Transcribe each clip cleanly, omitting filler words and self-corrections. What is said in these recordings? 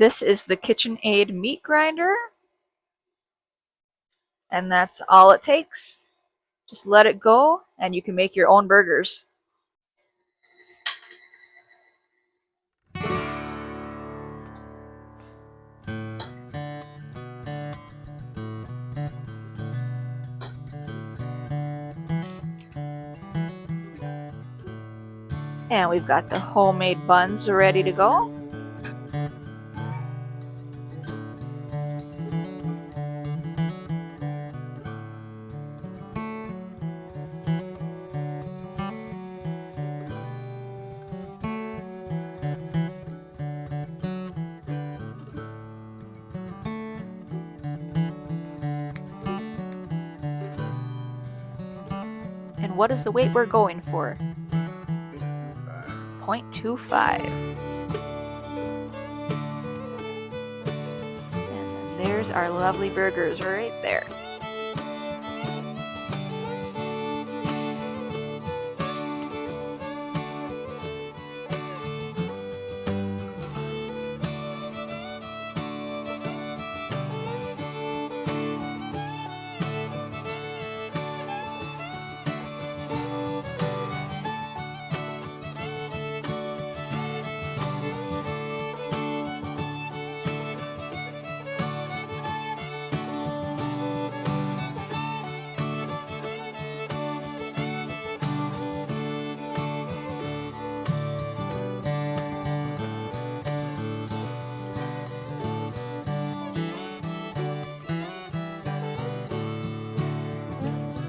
This is the KitchenAid meat grinder, and that's all it takes. Just let it go, and you can make your own burgers. And we've got the homemade buns ready to go. And what is the weight we're going for? 0.25. And then there's our lovely burgers right there.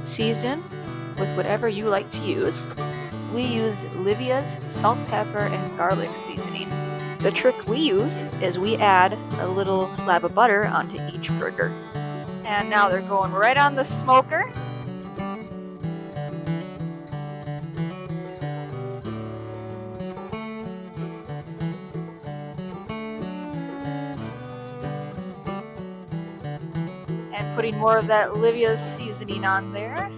Season with whatever you like to use. We use Livia's salt, pepper, and garlic seasoning. The trick we use is we add a little slab of butter onto each burger. And now they're going right on the smoker. And putting more of that Livia's seasoning on there.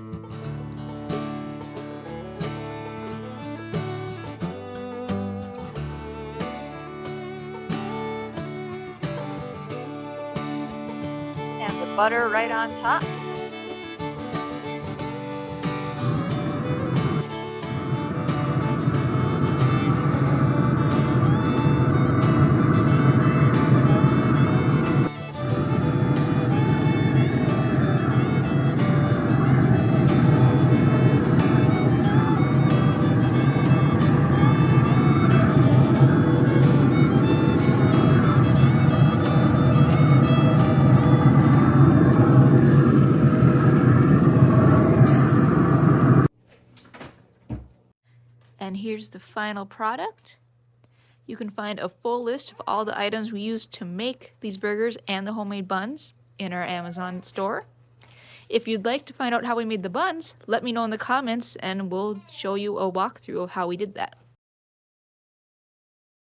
And the butter right on top. And here's the final product. You can find a full list of all the items we used to make these burgers and the homemade buns in our Amazon store. If you'd like to find out how we made the buns, let me know in the comments and we'll show you a walkthrough of how we did that.